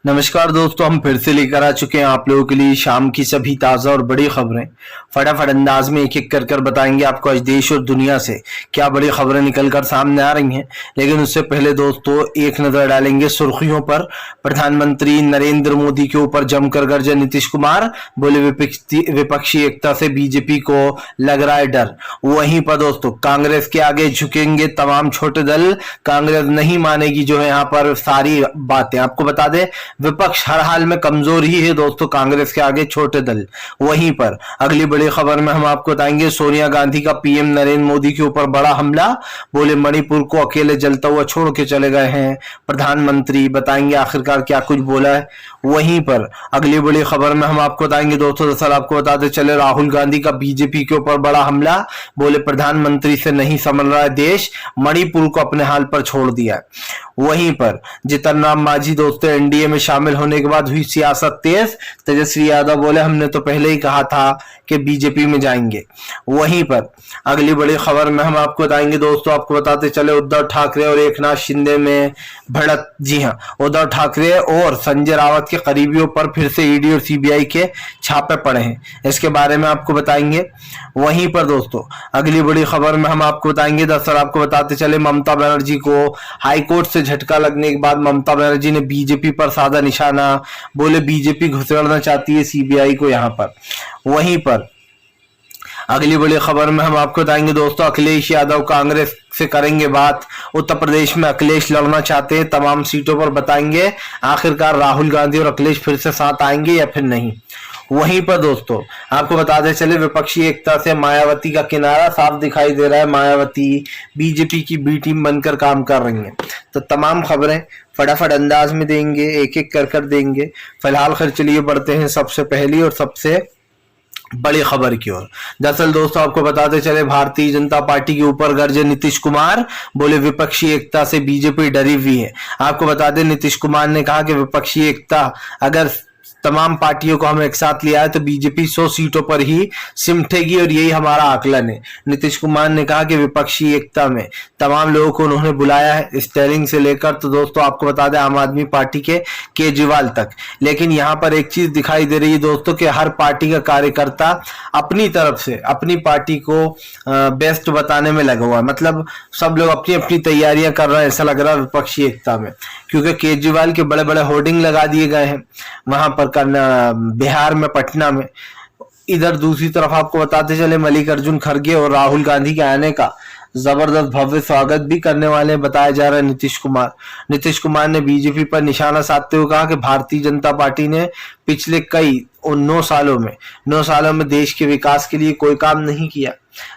नमस्कार दोस्तों, हम फिर से लेकर आ चुके हैं आप लोगों के लिए शाम की सभी ताज़ा और बड़ी खबरें। फटाफट अंदाज में एक एक कर बताएंगे आपको आज देश और दुनिया से क्या बड़ी खबरें निकलकर सामने आ रही हैं। लेकिन उससे पहले दोस्तों एक नजर डालेंगे सुर्खियों पर। प्रधानमंत्री नरेंद्र मोदी के ऊपर जमकर गरजे नीतीश कुमार, बोले विपक्षी एकता से बीजेपी को लग रहा है डर। वहीं पर दोस्तों कांग्रेस के आगे झुकेंगे तमाम छोटे दल, कांग्रेस नहीं मानेगी जो है यहाँ पर सारी बातें। आपको बता दें विपक्ष हर हाल में कमजोर ही है दोस्तों, कांग्रेस के आगे छोटे दल। वहीं पर अगली बड़ी खबर में हम आपको बताएंगे सोनिया गांधी का पीएम नरेंद्र मोदी के ऊपर बड़ा हमला, बोले मणिपुर को अकेले जलता हुआ छोड़ के चले गए हैं प्रधानमंत्री। बताएंगे आखिरकार क्या कुछ बोला है। वहीं पर अगली बड़ी खबर में हम आपको बताएंगे दोस्तों, दरअसल आपको बताते चले राहुल गांधी का बीजेपी के ऊपर बड़ा हमला, बोले प्रधानमंत्री से नहीं संभल रहा है देश, मणिपुर को अपने हाल पर छोड़ दिया है। वहीं पर जीतन राम मांझी दोस्तों एनडीए में शामिल होने के बाद हुई सियासत तेज, तेजस्वी यादव बोले हमने तो पहले ही कहा था कि बीजेपी में जाएंगे। वहीं पर अगली बड़ी खबर में हम आपको बताएंगे दोस्तों, आपको बताते चले उद्धव ठाकरे और एकनाथ शिंदे में भिड़ंत। जी हां, उद्धव ठाकरे और संजय रावत के करीबियों पर फिर से ईडी और सीबीआई के छापे पड़े हैं, इसके बारे में आपको बताएंगे। वहीं पर दोस्तों अगली बड़ी खबर में हम आपको बताएंगे, दरअसल आपको बताते चले ममता बनर्जी को हाईकोर्ट से झटका लगने के बाद ममता बनर्जी ने बीजेपी पर साधा निशाना, बोले बीजेपी घुसेड़ना चाहती है सीबीआई को यहां पर। वहीं पर अगली बड़ी खबर में हम आपको बताएंगे दोस्तों, अखिलेश यादव कांग्रेस से करेंगे बात, उत्तर प्रदेश में अखिलेश लड़ना चाहते हैं तमाम सीटों पर। बताएंगे आखिरकार राहुल गांधी और अखिलेश फिर से साथ आएंगे या फिर नहीं। वहीं पर दोस्तों आपको बताते चले विपक्षी एकता से मायावती का किनारा साफ दिखाई दे रहा है, मायावती बीजेपी की बी टीम बनकर काम कर रही हैं। तो तमाम खबरें फटाफट अंदाज में देंगे, एक एक कर देंगे। फिलहाल खैर चलिए बढ़ते हैं सबसे पहली और सबसे बड़ी खबर की ओर। दरअसल दोस्तों आपको बताते चले भारतीय जनता पार्टी के ऊपर गरजे नीतीश कुमार, बोले विपक्षी एकता से बीजेपी डरी हुई है। आपको बता दें नीतीश कुमार ने कहा कि विपक्षी एकता अगर तमाम पार्टियों को हम एक साथ लिया है तो बीजेपी 100 सीटों पर ही सिमटेगी और यही हमारा आकलन है। नीतीश कुमार ने कहा कि विपक्षी एकता में तमाम लोगों को उन्होंने बुलाया है, स्टेरिंग से लेकर तो दोस्तों आपको बता दें आम आदमी पार्टी के केजरीवाल तक। लेकिन यहाँ पर एक चीज दिखाई दे रही है दोस्तों कि हर पार्टी का कार्यकर्ता अपनी तरफ से अपनी पार्टी को बेस्ट बताने में लगा हुआ है, मतलब सब लोग अपनी अपनी तैयारियां कर रहे हैं ऐसा लग रहा है विपक्षी एकता में, क्योंकि केजरीवाल के बड़े बड़े होर्डिंग लगा दिए गए हैं वहां पर करना बिहार में, पटना में। इधर दूसरी तरफ आपको बताते चले मल्लिकार्जुन खड़गे और राहुल गांधी के आने का जबरदस्त भव्य स्वागत भी करने वाले बताया जा रहा है नीतीश कुमार। नीतीश कुमार ने बीजेपी पर निशाना साधते हुए कहा कि भारतीय जनता पार्टी ने पिछले 9 सालों में देश के विकास के लिए कोई काम नहीं किया।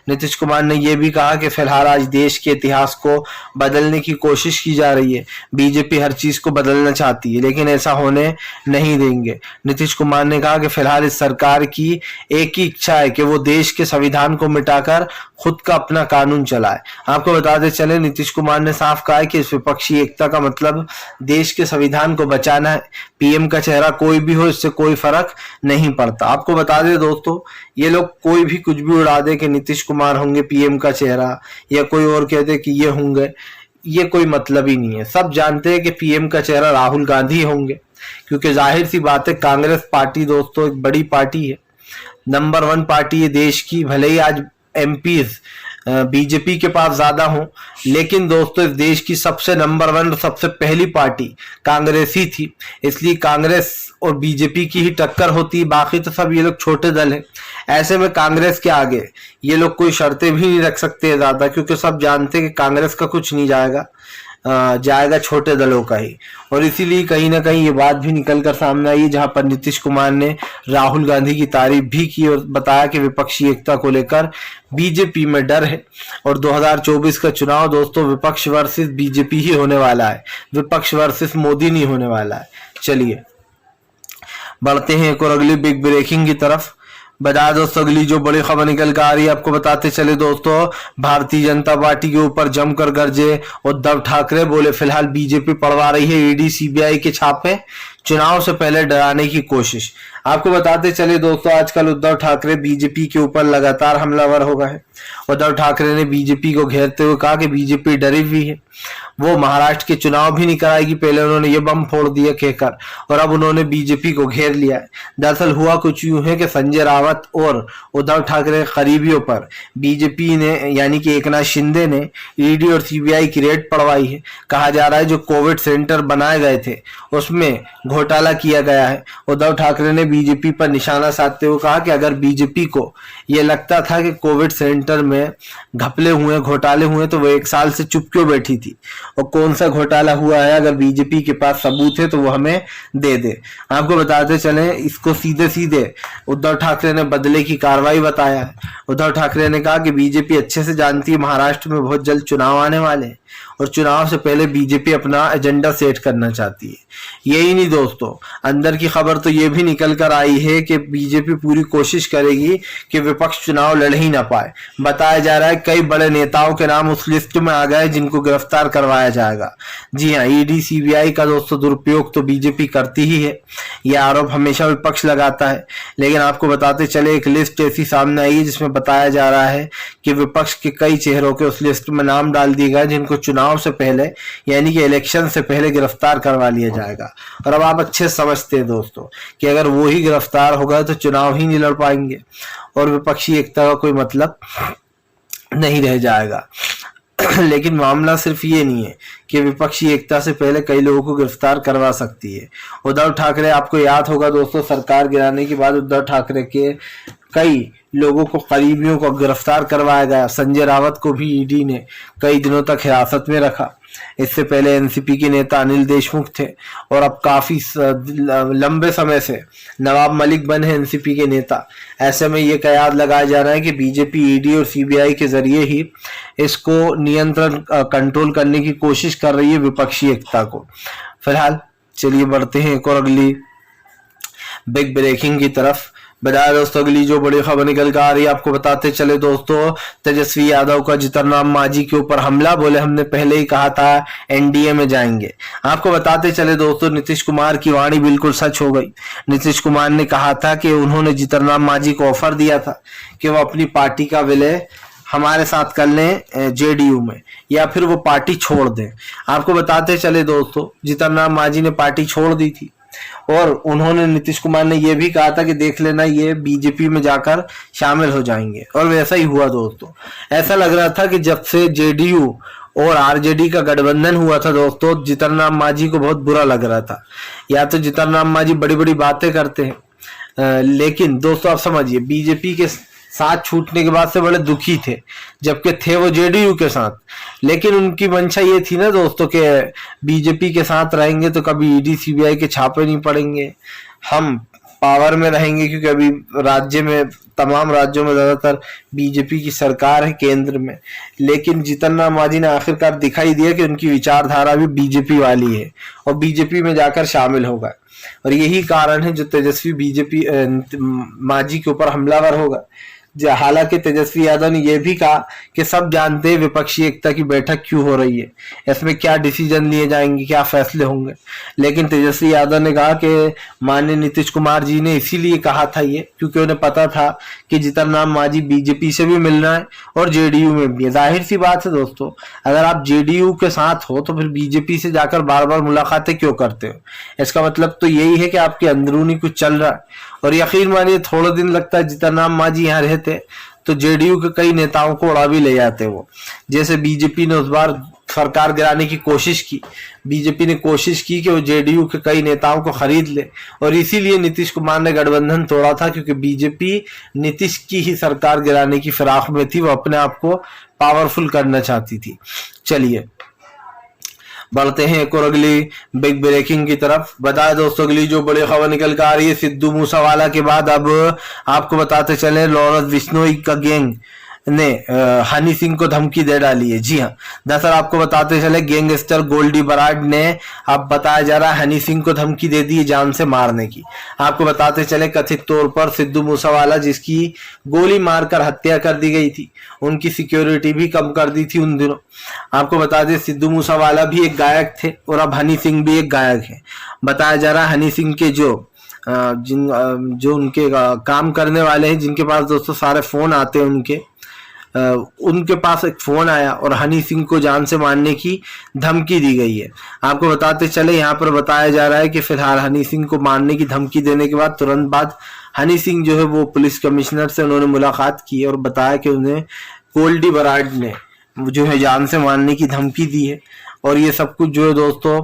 नीतीश कुमार ने यह भी कहा कि फिलहाल आज देश के इतिहास को बदलने की कोशिश की जा रही है, बीजेपी हर चीज को बदलना चाहती है लेकिन ऐसा होने नहीं देंगे। नीतीश कुमार ने कहा कि फिलहाल इस सरकार की एक ही इच्छा है कि वो देश के संविधान को मिटाकर खुद का अपना कानून चलाए। आपको बताते चले नीतीश कुमार ने साफ कहा है कि इस विपक्षी एकता का मतलब देश के संविधान को बचाना है, पीएम का चेहरा कोई भी हो इससे कोई फर्क नहीं पड़ता। आपको बता दें दोस्तों ये लोग कोई भी कुछ भी उड़ा दे कि नीतीश कुमार होंगे पीएम का चेहरा या कोई और कहते कि ये होंगे, ये कोई मतलब ही नहीं है। सब जानते हैं कि पीएम का चेहरा राहुल गांधी होंगे, क्योंकि जाहिर सी बात है कांग्रेस पार्टी दोस्तों एक बड़ी पार्टी है, नंबर 1 पार्टी है देश की। भले ही आज एमपीज बीजेपी के पास ज्यादा हो, लेकिन दोस्तों इस देश की सबसे नंबर 1 और सबसे पहली पार्टी कांग्रेस ही थी, इसलिए कांग्रेस और बीजेपी की ही टक्कर होती है। बाकी तो सब ये लोग छोटे दल हैं, ऐसे में कांग्रेस के आगे ये लोग कोई शर्तें भी नहीं रख सकते ज्यादा, क्योंकि सब जानते हैं कि कांग्रेस का कुछ नहीं जाएगा, जाएगा छोटे दलों का ही। और इसीलिए कहीं ना कहीं ये बात भी निकल कर सामने आई जहां पर नीतीश कुमार ने राहुल गांधी की तारीफ भी की और बताया कि विपक्षी एकता को लेकर बीजेपी में डर है और 2024 का चुनाव दोस्तों विपक्ष वर्सेस बीजेपी ही होने वाला है, विपक्ष वर्सेस मोदी नहीं होने वाला है। चलिए बढ़ते हैं एक और अगली बिग ब्रेकिंग की तरफ। बता दोस्तों अगली जो बड़ी खबर निकल कर आ रही है आपको बताते चले दोस्तों, भारतीय जनता पार्टी के ऊपर जमकर गरजे उद्धव ठाकरे, बोले फिलहाल बीजेपी पड़वा रही है ईडी सीबीआई के छापे, चुनाव से पहले डराने की कोशिश। आपको बताते चले दोस्तों, आजकल उद्धव ठाकरे बीजेपी के ऊपर लगातार हमलावर हो गए हैं। उद्धव ठाकरे ने बीजेपी को घेरते हुए कहा कि बीजेपी डरी हुई है, वो महाराष्ट्र के चुनाव भी नहीं कराएगी। पहले उन्होंने ये बम फोड़ दिया कहकर, और अब उन्होंने बीजेपी को घेर लिया है। दरअसल हुआ कुछ यूं है कि संजय रावत और उद्धव ठाकरे के करीबियों पर बीजेपी ने यानी कि एकनाथ शिंदे ने ईडी और सीबीआई की रेड पड़वाई है। कहा जा रहा है जो कोविड सेंटर बनाए गए थे उसमें घोटाला किया गया है। उद्धव ठाकरे ने बीजेपी पर निशाना साधते हुए कहा कि अगर बीजेपी को ये लगता था कि कोविड सेंटर में घपले हुए, घोटाले हुए, तो वो 1 साल से चुप क्यों बैठी थी, और कौन सा घोटाला हुआ है। अगर बीजेपी के पास सबूत है तो वो हमें दे दे। आपको बताते चले, इसको सीधे सीधे उद्धव ठाकरे ने बदले की कार्रवाई बताया है। उद्धव ठाकरे ने कहा कि बीजेपी अच्छे से जानती है महाराष्ट्र में बहुत जल्द चुनाव आने वाले हैं, और चुनाव से पहले बीजेपी अपना एजेंडा सेट करना चाहती है। यही नहीं दोस्तों, अंदर की खबर तो ये भी निकल कर आई है कि बीजेपी पूरी कोशिश करेगी कि विपक्ष चुनाव लड़ ही ना पाए। बताया जा रहा है कई बड़े नेताओं के नाम उस लिस्ट में आ गए जिनको गिरफ्तार करवाया जाएगा। जी हाँ, ईडी सीबीआई का दोस्तों दुरुपयोग तो बीजेपी करती ही है, यह आरोप हमेशा विपक्ष लगाता है। लेकिन आपको बताते चले, एक लिस्ट ऐसी सामने आई है जिसमें बताया जा रहा है कि विपक्ष के कई चेहरों के उस लिस्ट में नाम डाल दिए गए जिनको चुनाव से पहले यानी कि इलेक्शन से पहले गिरफ्तार करवा लिया जाएगा। और अब आप अच्छे समझते हैं दोस्तों कि अगर वो ही गिरफ्तार हो गए तो चुनाव ही नहीं लड़ पाएंगे और विपक्षी एकता का कोई मतलब नहीं रह जाएगा। लेकिन मामला सिर्फ ये नहीं है कि विपक्षी एकता से पहले कई लोगों को गिरफ्तार करवा सकती है। उद्धव ठाकरे, आपको याद होगा दोस्तों, सरकार गिराने के बाद उद्धव ठाकरे के कई लोगों को, करीबियों को गिरफ्तार करवाया गया। संजय रावत को भी ईडी ने कई दिनों तक हिरासत में रखा। इससे पहले एनसीपी के नेता अनिल देशमुख थे, और अब काफी लंबे समय से नवाब मलिक बने एनसीपी के नेता। ऐसे में ये कयास लगाया जा रहा है कि बीजेपी ईडी और सीबीआई के जरिए ही इसको नियंत्रण, कंट्रोल करने की कोशिश कर रही है विपक्षी एकता को। फिलहाल चलिए बढ़ते हैं एक और अगली बिग ब्रेकिंग की तरफ। बताया दोस्तों, अगली जो बड़ी खबर निकल कर आ रही है, आपको बताते चले दोस्तों, तेजस्वी यादव का जीतनराम मांझी के ऊपर हमला। बोले हमने पहले ही कहा था एनडीए में जाएंगे। आपको बताते चले दोस्तों, नीतीश कुमार की वाणी बिल्कुल सच हो गई। नीतीश कुमार ने कहा था कि उन्होंने जीतनराम मांझी को ऑफर दिया था कि वो अपनी पार्टी का विलय हमारे साथ कर लें जेडीयू में, या फिर वो पार्टी छोड़ दें। आपको बताते चले दोस्तों, जीतनराम मांझी ने पार्टी छोड़ दी थी, और उन्होंने, नीतीश कुमार ने यह भी कहा था कि देख लेना ये बीजेपी में जाकर शामिल हो जाएंगे, और वैसा ही हुआ दोस्तों। ऐसा लग रहा था कि जब से जेडीयू और आरजेडी का गठबंधन हुआ था दोस्तों, जीतनराम मांझी को बहुत बुरा लग रहा था। या तो जीतनराम मांझी बड़ी बड़ी बातें करते हैं, लेकिन दोस्तों आप समझिए, बीजेपी के साथ छूटने के बाद से बड़े दुखी थे, जबकि थे वो जेडीयू के साथ। लेकिन उनकी मंशा ये थी ना दोस्तों कि बीजेपी के साथ रहेंगे तो कभी ईडी सीबीआई के छापे नहीं पड़ेंगे, हम पावर में रहेंगे, क्योंकि अभी राज्य में, तमाम राज्यों में ज्यादातर बीजेपी की सरकार है केंद्र में। लेकिन जीतनराम मांझी ने आखिरकार दिखाई दिया कि उनकी विचारधारा भी बीजेपी वाली है, और बीजेपी में जाकर शामिल हो गए। और यही कारण है जो तेजस्वी बीजेपी मांझी के ऊपर हमलावर होगा। हालांकि तेजस्वी यादव ने यह भी कहा कि सब जानते हैं विपक्षी एकता की बैठक क्यों हो रही है, इसमें क्या डिसीजन लिए जाएंगे, क्या फैसले होंगे। लेकिन तेजस्वी यादव ने कहा कि माननीय नीतीश कुमार जी ने इसीलिए कहा था ये, क्योंकि उन्हें पता था कि जीतनराम मांझी बीजेपी से भी मिल रहा है और जेडीयू में भी है। जाहिर सी बात है दोस्तों, अगर आप जेडीयू के साथ हो तो फिर बीजेपी से जाकर बार बार मुलाकातें क्यों करते हो। इसका मतलब तो यही है कि आपके अंदरूनी कुछ चल रहा है। और यकीन मानिए, थोड़ा दिन लगता है जीतनराम मांझी यहाँ रहते तो जेडीयू के कई नेताओं को उड़ा भी ले जाते वो। जैसे बीजेपी ने उस बार सरकार गिराने की कोशिश की, बीजेपी ने कोशिश की कि वो जेडीयू के कई नेताओं को खरीद ले, और इसीलिए नीतीश कुमार ने गठबंधन तोड़ा था, क्योंकि बीजेपी नीतीश की ही सरकार गिराने की फिराक में थी, वो अपने आप को पावरफुल करना चाहती थी। चलिए बढ़ते हैं एक और अगली बिग ब्रेकिंग की तरफ। बताया दोस्तों, अगली जो बड़ी खबर निकल कर आ रही है, सिद्धू मूसावाला के बाद अब आपको बताते चले, लॉरेंस बिश्नोई का गैंग ने हनी सिंह को धमकी दे डाली है। जी हाँ, दरअसल आपको बताते चले, गैंगस्टर गोल्डी बराड ने, अब बताया जा रहा है, हनी सिंह को धमकी दे दी है जान से मारने की। आपको बताते चले, कथित तौर पर सिद्धू मूसावाला, जिसकी गोली मारकर हत्या कर दी गई थी, उनकी सिक्योरिटी भी कम कर दी थी उन दिनों। आपको बता दें, सिद्धू मूसावाला भी एक गायक थे और अब हनी सिंह भी एक गायक है। बताया जा रहा है, हनी सिंह के जो जो उनके काम करने वाले हैं, जिनके पास दोस्तों सारे फोन आते हैं उनके पास एक फोन आया और हनी सिंह को जान से मारने की धमकी दी गई है। आपको बताते चले, यहाँ पर बताया जा रहा है कि फिलहाल हनी सिंह को मारने की धमकी देने के बाद तुरंत बाद हनी सिंह जो है वो पुलिस कमिश्नर से उन्होंने मुलाकात की और बताया कि उन्हें गोल्डी बराड ने जो है जान से मारने की धमकी दी है। और ये सब कुछ जो है दोस्तों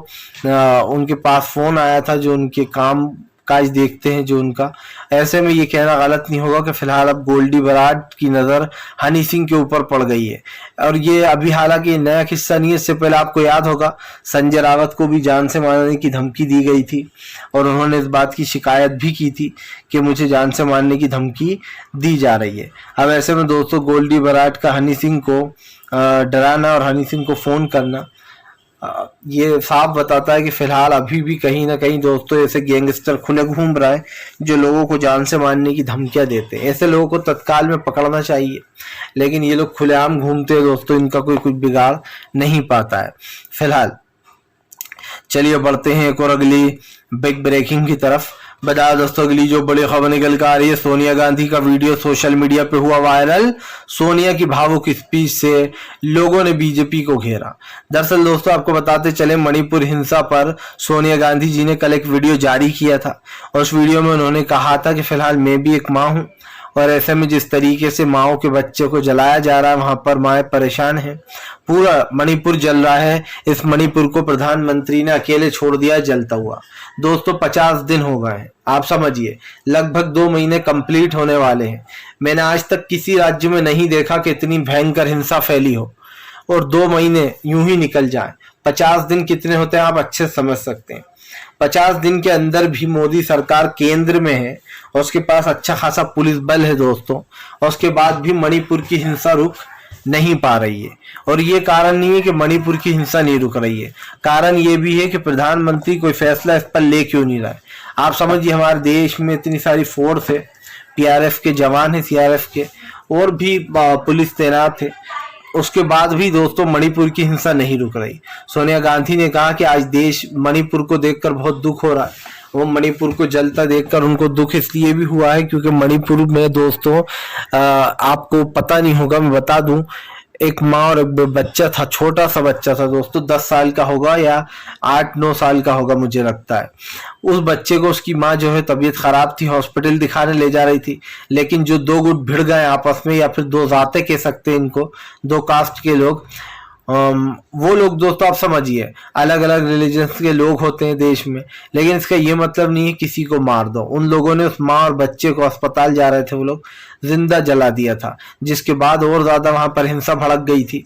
उनके पास फोन आया था जो उनके काम काज देखते हैं जो उनका। ऐसे में ये कहना गलत नहीं होगा कि फिलहाल अब गोल्डी बराड की नजर हनी सिंह के ऊपर पड़ गई है। और ये अभी हालांकि नया किस्सा नहीं है, इससे पहले आपको याद होगा संजय रावत को भी जान से मारने की धमकी दी गई थी और उन्होंने इस बात की शिकायत भी की थी कि मुझे जान से मारने की धमकी दी जा रही है। अब ऐसे में दोस्तों गोल्डी बराड का हनी सिंह को डराना और हनी सिंह को फोन करना ये साफ बताता है कि फिलहाल अभी भी कहीं ना कहीं दोस्तों ऐसे गैंगस्टर खुले घूम रहा है जो लोगों को जान से मारने की धमकियां देते हैं। ऐसे लोगों को तत्काल में पकड़ना चाहिए, लेकिन ये लोग खुलेआम घूमते हैं दोस्तों, इनका कोई कुछ बिगाड़ नहीं पाता है। फिलहाल चलिए बढ़ते हैं एक और अगली बिग ब्रेकिंग की तरफ। बता दोस्तों अगली जो बड़ी खबर निकल कर आ रही है, सोनिया गांधी का वीडियो सोशल मीडिया पे हुआ वायरल। सोनिया की भावुक स्पीच से लोगों ने बीजेपी को घेरा। दरअसल दोस्तों आपको बताते चले, मणिपुर हिंसा पर सोनिया गांधी जी ने कल एक वीडियो जारी किया था और उस वीडियो में उन्होंने कहा था कि फिलहाल मैं भी एक माँ हूँ और ऐसे में जिस तरीके से माओ के बच्चे को जलाया जा रहा है वहां पर माएँ परेशान हैं। पूरा मणिपुर जल रहा है। इस मणिपुर को प्रधानमंत्री ने अकेले छोड़ दिया जलता हुआ। दोस्तों 50 दिन हो गए हैं, आप समझिए लगभग 2 महीने कंप्लीट होने वाले हैं। मैंने आज तक किसी राज्य में नहीं देखा कि इतनी भयंकर हिंसा फैली हो और 2 महीने यूं ही निकल जाए। 50 दिन कितने होते हैं आप अच्छे समझ सकते हैं। 50 दिन के अंदर भी मोदी सरकार केंद्र में है और उसके पास अच्छा खासा पुलिस बल है दोस्तों, और उसके बाद भी मणिपुर की हिंसा रुक नहीं पा रही है। और ये कारण नहीं है कि मणिपुर की हिंसा नहीं रुक रही है, कारण ये भी है कि प्रधानमंत्री कोई फैसला इस पर ले क्यों नहीं रहा है। आप समझिए हमारे देश में इतनी सारी फोर्स है, पीआरएफ के जवान है, सीआरएफ के और भी पुलिस तैनात है, उसके बाद भी दोस्तों मणिपुर की हिंसा नहीं रुक रही। सोनिया गांधी ने कहा कि आज देश मणिपुर को देखकर बहुत दुख हो रहा है। वो मणिपुर को जलता देखकर उनको दुख इसलिए भी हुआ है क्योंकि मणिपुर में दोस्तों आपको पता नहीं होगा, मैं बता दूं, एक माँ और एक बच्चा था, छोटा सा बच्चा था दोस्तों, 10 साल का होगा या 8-9 साल का होगा मुझे लगता है। उस बच्चे को उसकी माँ जो है तबीयत खराब थी, हॉस्पिटल दिखाने ले जा रही थी, लेकिन जो 2 गुट भिड़ गए आपस में, या फिर 2 जाते कह सकते हैं इनको, 2 कास्ट के लोग, वो लोग दोस्तों आप समझिए अलग अलग रिलीजन्स के लोग होते हैं देश में, लेकिन इसका ये मतलब नहीं है किसी को मार दो। उन लोगों ने उस माँ और बच्चे को, अस्पताल जा रहे थे वो लोग, जिंदा जला दिया था, जिसके बाद और ज्यादा वहां पर हिंसा भड़क गई थी।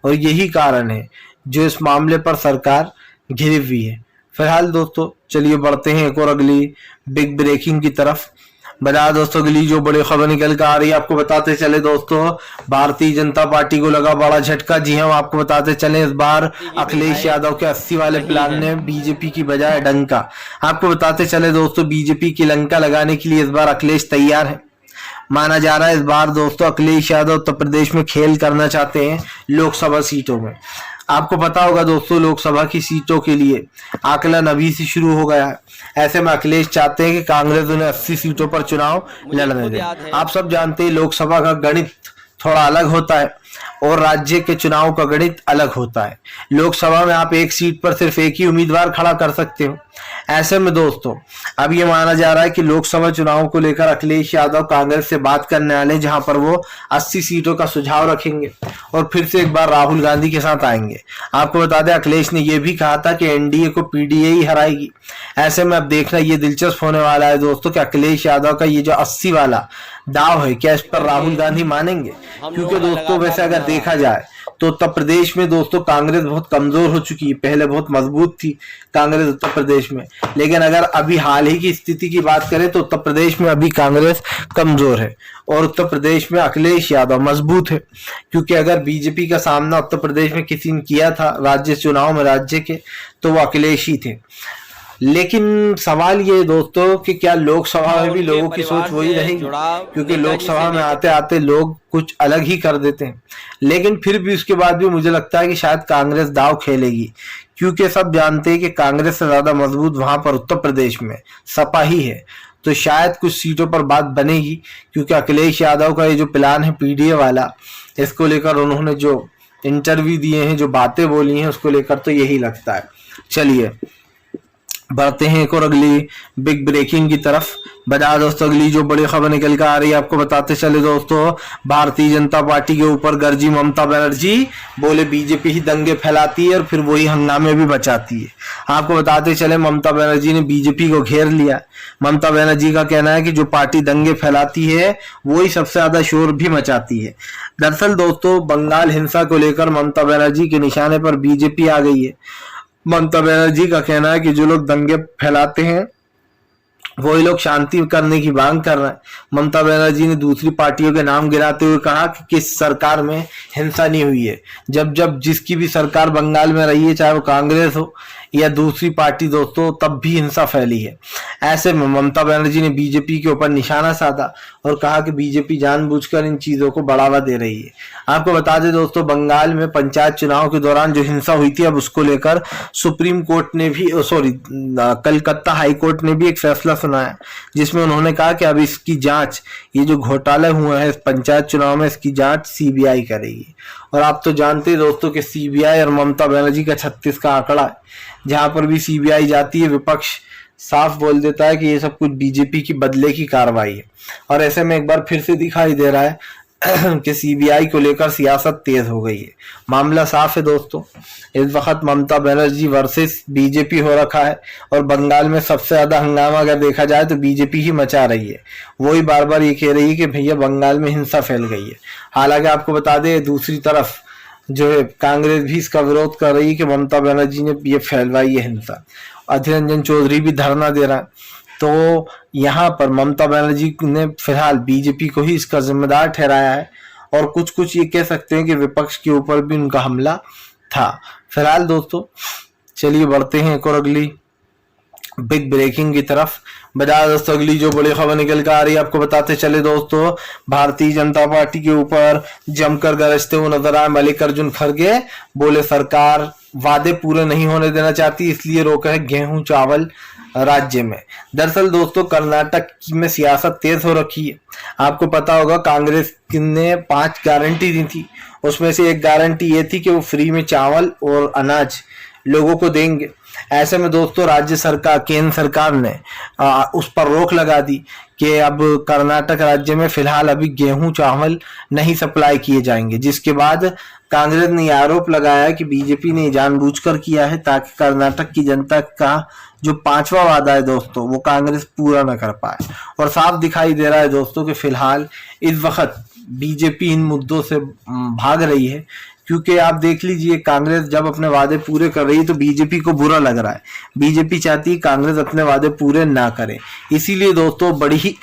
और यही कारण है जो इस मामले पर सरकार घिरी हुई है। फिलहाल दोस्तों चलिए बढ़ते हैं एक और अगली बिग ब्रेकिंग की तरफ। बता दोस्तों अगली जो बड़ी खबर निकल कर आ रही है, आपको बताते चले दोस्तों भारतीय जनता पार्टी को लगा बड़ा झटका। जी हाँ, आपको बताते चले इस बार अखिलेश यादव के 80 वाले प्लान ने बीजेपी की बजाय डंका। आपको बताते चले दोस्तों बीजेपी की लंका लगाने के लिए इस बार अखिलेश तैयार है। माना जा रहा है इस बार दोस्तों अखिलेश यादव उत्तर प्रदेश में खेल करना चाहते हैं लोकसभा सीटों में। आपको पता होगा दोस्तों लोकसभा की सीटों के लिए आकलन अभी से शुरू हो गया है। ऐसे में अखिलेश चाहते हैं कि कांग्रेस उन्हें 80 सीटों पर चुनाव लड़ने दे। आप सब जानते हैं लोकसभा का गणित थोड़ा अलग होता है और राज्य के चुनाव का गणित अलग होता है। लोकसभा में आप एक सीट पर सिर्फ एक ही उम्मीदवार खड़ा कर सकते हो। ऐसे में दोस्तों अब ये माना जा रहा है कि लोकसभा चुनाव को लेकर अखिलेश यादव कांग्रेस से बात करने वाले, जहां पर वो 80 सीटों का सुझाव रखेंगे और फिर से एक बार राहुल गांधी के साथ आएंगे। आपको बता दें अखिलेश ने यह भी कहा था कि एनडीए को पीडीए ही हराएगी। ऐसे में अब देखना ये दिलचस्प होने वाला है दोस्तों कि अखिलेश यादव का ये जो 80 वाला दाव है, क्या इस पर राहुल गांधी मानेंगे? क्योंकि दोस्तों वैसे अगर देखा जाए तो उत्तर प्रदेश में दोस्तों कांग्रेस बहुत कमजोर हो चुकी है। पहले बहुत मजबूत थी कांग्रेस उत्तर प्रदेश में, लेकिन अगर अभी हाल ही की स्थिति की बात करें तो उत्तर प्रदेश में अभी कांग्रेस कमजोर है और उत्तर प्रदेश में अखिलेश यादव मजबूत है। क्योंकि अगर बीजेपी का सामना उत्तर प्रदेश में किसी ने किया था राज्य चुनाव में राज्य के, तो वो अखिलेश ही थे। लेकिन सवाल ये दोस्तों कि क्या लोकसभा में भी लोगों की सोच वही रहेगी? क्योंकि लोकसभा में आते आते लोग कुछ अलग ही कर देते हैं। लेकिन फिर भी उसके बाद भी मुझे लगता है कि शायद कांग्रेस दाव खेलेगी, क्योंकि सब जानते हैं कि कांग्रेस से ज्यादा मजबूत वहां पर उत्तर प्रदेश में सपा ही है। तो शायद कुछ सीटों पर बात बनेगी, क्योंकि अखिलेश यादव का ये जो प्लान है पीडीए वाला, इसको लेकर उन्होंने जो इंटरव्यू दिए हैं, जो बातें बोली हैं, उसको लेकर तो यही लगता है। चलिए बढ़ते हैं एक और अगली बिग ब्रेकिंग की तरफ। बता दोस्तों अगली जो बड़ी खबर निकल कर आ रही है, आपको बताते चले दोस्तों, भारतीय जनता पार्टी के ऊपर गरजी ममता बनर्जी, बोले बीजेपी ही दंगे फैलाती है और फिर वही हंगामे भी मचाती है। आपको बताते चले ममता बनर्जी ने बीजेपी को घेर लिया। ममता बनर्जी का कहना है कि जो पार्टी दंगे फैलाती है वही सबसे ज्यादा शोर भी मचाती है। दरअसल दोस्तों बंगाल हिंसा को लेकर ममता बनर्जी के निशाने पर बीजेपी आ गई है। ममता बनर्जी का कहना है कि जो लोग दंगे फैलाते हैं वही लोग शांति करने की मांग कर रहे हैं। ममता बनर्जी ने दूसरी पार्टियों के नाम गिराते हुए कहा कि किस सरकार में हिंसा नहीं हुई है। जब जब जिसकी भी सरकार बंगाल में रही है, चाहे वो कांग्रेस हो या दूसरी पार्टी दोस्तों, तब भी हिंसा फैली है। ऐसे में ममता बनर्जी ने बीजेपी के ऊपर निशाना साधा और कहा कि बीजेपी जानबूझकर इन चीजों को बढ़ावा दे रही है। आपको बता दें दोस्तों, बंगाल में पंचायत चुनाव के दौरान जो हिंसा हुई थी, अब उसको लेकर सुप्रीम कोर्ट ने भी कलकत्ता हाई कोर्ट ने भी एक फैसला सुनाया, जिसमें उन्होंने कहा कि अब इसकी जांच, ये जो घोटाला हुआ है पंचायत चुनाव में, इसकी जांच सीबीआई करेगी। और आप तो जानते हैं दोस्तों कि सीबीआई और ममता बनर्जी का 36 का आंकड़ा है। जहां पर भी सीबीआई जाती है, विपक्ष साफ बोल देता है कि ये सब कुछ बीजेपी की बदले की कार्रवाई है। और ऐसे में एक बार फिर से दिखाई दे रहा है कि सीबीआई को लेकर सियासत तेज हो गई है। मामला साफ है दोस्तों, इस वक्त ममता बनर्जी वर्सेस बीजेपी हो रखा है और बंगाल में सबसे ज्यादा हंगामा अगर देखा जाए तो बीजेपी ही मचा रही है। वही बार बार ये कह रही है कि भैया बंगाल में हिंसा फैल गई है। हालांकि आपको बता दें दूसरी तरफ जो है कांग्रेस भी इसका विरोध कर रही है कि ममता बनर्जी ने ये फैलवाई है हिंसा। अधीर रंजन चौधरी भी धरना दे रहा है। तो यहाँ पर ममता बनर्जी ने फिलहाल बीजेपी को ही इसका जिम्मेदार ठहराया है और कुछ कुछ ये कह सकते हैं कि विपक्ष के ऊपर भी उनका हमला था। फिलहाल दोस्तों चलिए बढ़ते हैं एक और अगली बिग ब्रेकिंग की तरफ। बता दोस्तों अगली जो बड़ी खबर निकल कर आ रही है, आपको बताते चले दोस्तों, भारतीय जनता पार्टी के ऊपर जमकर गरजते हुए नजर आए मल्लिकार्जुन खड़गे। बोले सरकार वादे पूरे नहीं होने देना चाहती, इसलिए रोका है गेहूं चावल राज्य में। दरअसल दोस्तों कर्नाटक में सियासत तेज हो रखी है। आपको पता होगा कांग्रेस ने 5 गारंटी दी थी, उसमें से एक गारंटी ये थी कि वो फ्री में चावल और अनाज लोगों को देंगे। ऐसे में दोस्तों राज्य सरकार, केंद्र सरकार ने उस पर रोक लगा दी कि अब कर्नाटक राज्य में फिलहाल अभी गेहूं चावल नहीं सप्लाई किए जाएंगे, जिसके बाद कांग्रेस ने आरोप लगाया कि बीजेपी ने जानबूझकर किया है ताकि कर्नाटक की जनता का जो 5वां वादा है दोस्तों वो कांग्रेस पूरा न कर पाए। और साफ दिखाई दे रहा है दोस्तों कि फिलहाल इस वक्त बीजेपी इन मुद्दों से भाग रही है, क्योंकि आप देख लीजिए कांग्रेस जब अपने वादे पूरे कर रही है तो बीजेपी को बुरा लग रहा है। बीजेपी चाहती है कांग्रेस अपने वादे पूरे ना करे, इसीलिए दोस्तों बड़ी ही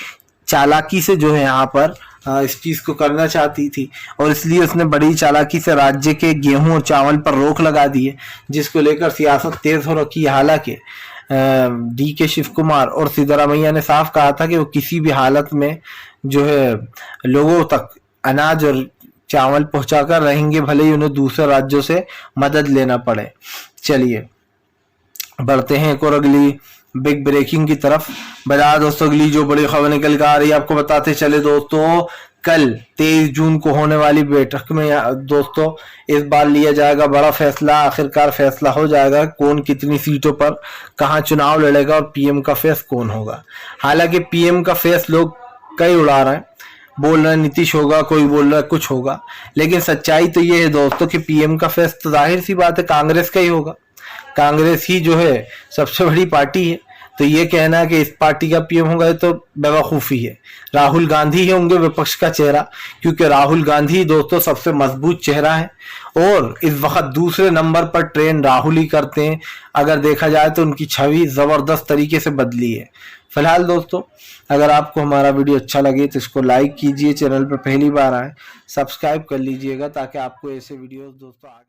चालाकी से जो है यहाँ पर इस चीज को करना चाहती थी और इसलिए उसने बड़ी चालाकी से राज्य के गेहूं और चावल पर रोक लगा दी है, जिसको लेकर सियासत तेज हो रखी है। हालांकि DK शिव कुमार और सिद्धरामैया ने साफ कहा था कि वो किसी भी हालत में जो है लोगों तक अनाज और चावल पहुंचाकर रहेंगे, भले ही उन्हें दूसरे राज्यों से मदद लेना पड़े। चलिए बढ़ते हैं एक और अगली बिग ब्रेकिंग की तरफ। बता दोस्तों अगली जो बड़ी खबर निकल कर आ रही है, आपको बताते चले दोस्तों, कल 23 जून को होने वाली बैठक में दोस्तों इस बार लिया जाएगा बड़ा फैसला। आखिरकार फैसला हो जाएगा कौन कितनी सीटों पर कहां चुनाव लड़ेगा और पीएम का फेस कौन होगा। हालांकि पीएम का फेस लोग कई उड़ा रहे हैं, बोल रहे हैं नीतीश होगा, कोई बोल रहा है कुछ होगा, लेकिन सच्चाई तो ये है दोस्तों कि पीएम का फेस तो जाहिर सी बात है कांग्रेस का ही होगा। कांग्रेस ही जो है सबसे बड़ी पार्टी है, तो ये कहना कि इस पार्टी का पीएम होगा तो बेवकूफी है। राहुल गांधी ही होंगे विपक्ष का चेहरा, क्योंकि राहुल गांधी दोस्तों सबसे मजबूत चेहरा है और इस वक्त दूसरे नंबर पर ट्रेंड राहुल ही करते हैं। अगर देखा जाए तो उनकी छवि जबरदस्त तरीके से बदली है। फिलहाल दोस्तों अगर आपको हमारा वीडियो अच्छा लगे तो इसको लाइक कीजिए, चैनल पर पहली बार आए सब्सक्राइब कर लीजिएगा ताकि आपको ऐसे वीडियोस दोस्तों आगे